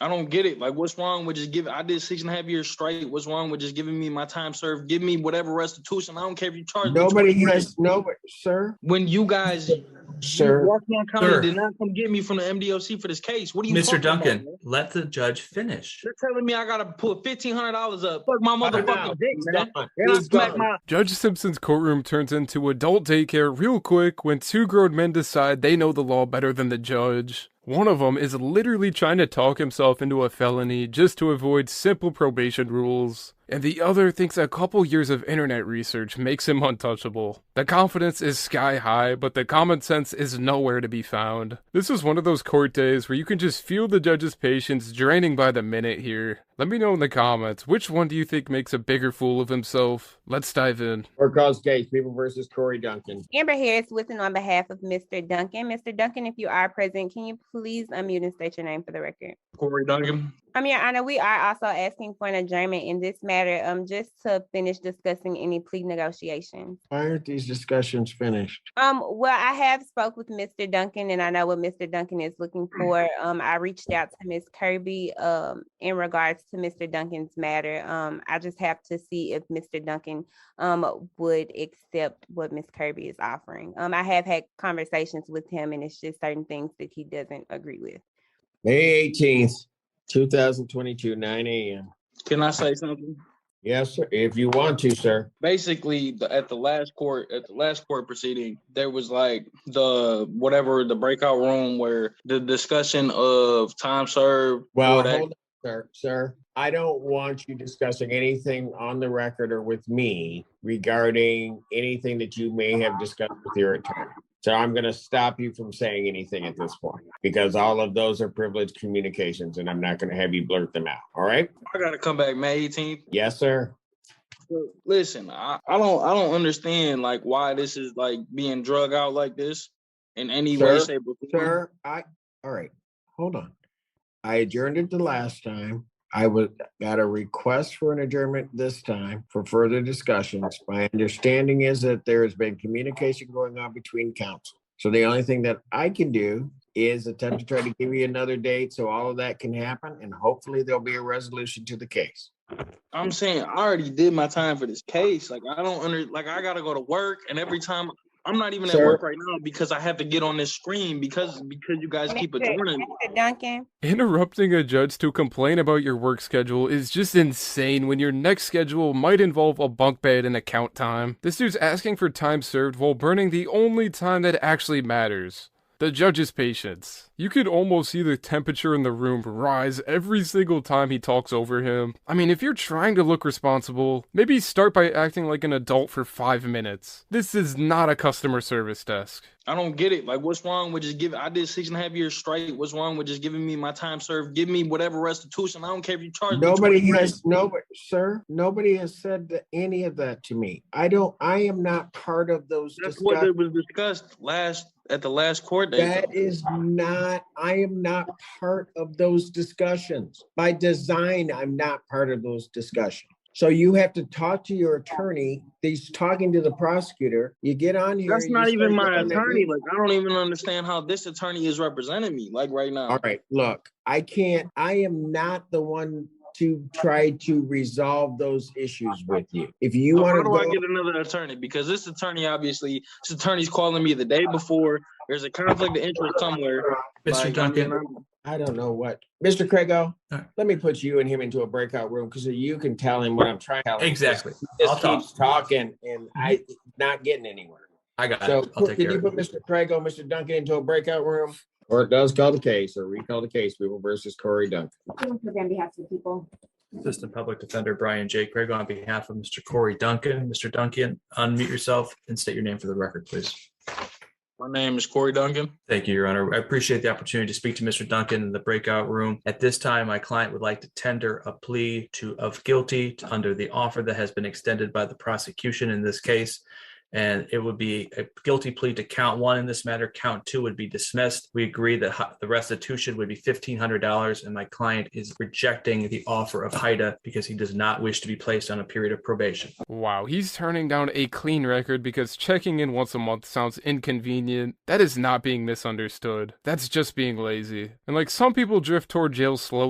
I don't get it. Like, what's wrong with just giving? I did 6.5 years straight. What's wrong with just giving me my time served? Give me whatever restitution. I don't care if you charge me 20 grand. Nobody, sir. When you guys, Sir, Washington County did not come get me from the MDOC for this case. What are you Mr. talking Duncan, about, man? let the judge finish. They're telling me I gotta put $1,500 up. Fuck my motherfucking dick, man. He's gone. Judge Simpson's courtroom turns into adult daycare real quick when two grown men decide they know the law better than the judge. One of them is literally trying to talk himself into a felony just to avoid simple probation rules. And the other thinks a couple years of internet research makes him untouchable. The confidence is sky high, but the common sense is nowhere to be found. This is one of those court days where you can just feel the judge's patience draining by the minute here. Let me know in the comments, which one do you think makes a bigger fool of himself? Let's dive in. For cause case, People versus Corey Duncan. Amber Harris listening on behalf of Mr. Duncan. Mr. Duncan, if you are present, can you please unmute and state your name for the record? Corey Duncan. Your Honor, we are also asking for an adjournment in this matter, just to finish discussing any plea negotiations. Why aren't these discussions finished? Well, I have spoke with Mr. Duncan, and I know what Mr. Duncan is looking for. I reached out to Ms. Kirby in regards to Mr. Duncan's matter. I just have to see if Mr. Duncan would accept what Ms. Kirby is offering. I have had conversations with him, and it's just certain things that he doesn't agree with. May 18th, 2022, 9 a.m. Can I say something? Yes, sir. If you want to, sir. Basically, at the last court proceeding, there was like the breakout room where the discussion of time served. Well, hold on, sir. I don't want you discussing anything on the record or with me regarding anything that you may have discussed with your attorney. So I'm going to stop you from saying anything at this point because all of those are privileged communications and I'm not going to have you blurt them out. All right. I got to come back May 18th. Yes, sir. Listen, I don't understand like why this is like being drug out like this in any way, shape, or form. Sir, all right. Hold on. I adjourned it the last time. I got a request for an adjournment this time for further discussions. My understanding is that there has been communication going on between counsel. So the only thing that I can do is attempt to try to give you another date so all of that can happen, and hopefully there'll be a resolution to the case. I'm saying I already did my time for this case. Like I got to go to work, and every time I'm not even at work right now because I have to get on this screen because you guys keep adjourning. Mr. Duncan. Interrupting a judge to complain about your work schedule is just insane when your next schedule might involve a bunk bed and account time. This dude's asking for time served while burning the only time that actually matters. The judge's patience. You could almost see the temperature in the room rise every single time he talks over him. I mean, if you're trying to look responsible, maybe start by acting like an adult for 5 minutes. This is not a customer service desk. I don't get it. Like, what's wrong with just giving? I did 6.5 years straight. What's wrong with just giving me my time served? Give me whatever restitution. I don't care if you charge me. Nobody has said any of that to me. I am not part of those. That's what it was discussed at the last court date. I am not part of those discussions. By design, I'm not part of those discussions. So you have to talk to your attorney. He's talking to the prosecutor. You get on here. That's not even my attorney. Like, I don't even understand how this attorney is representing me, like right now. All right, look, I am not the one to try to resolve those issues with you. If you want to how do I get another attorney? Because this attorney's calling me the day before. There's a conflict of interest somewhere. Mr. Duncan. I don't know what. Mr. Craigo, let me put you and him into a breakout room because you can tell him what I'm trying to tell him. Exactly. He just keeps talking and I'm not getting anywhere. I got it. So can you put Mr. Craigo, Mr. Duncan into a breakout room? Or it does call the case or recall the case, People versus Corey Duncan. On behalf of the people. Assistant Public Defender Brian J. Craig on behalf of Mr. Corey Duncan. Mr. Duncan, unmute yourself and state your name for the record, please. My name is Corey Duncan. Thank you, Your Honor. I appreciate the opportunity to speak to Mr. Duncan in the breakout room. At this time, my client would like to tender a plea of guilty under the offer that has been extended by the prosecution in this case. And it would be a guilty plea to count one in this matter. Count two would be dismissed. We agree that the restitution would be $1,500, and my client is rejecting the offer of HIDA because he does not wish to be placed on a period of probation. Wow, he's turning down a clean record because checking in once a month sounds inconvenient. That is not being misunderstood. That's just being lazy. And like some people drift toward jail slowly,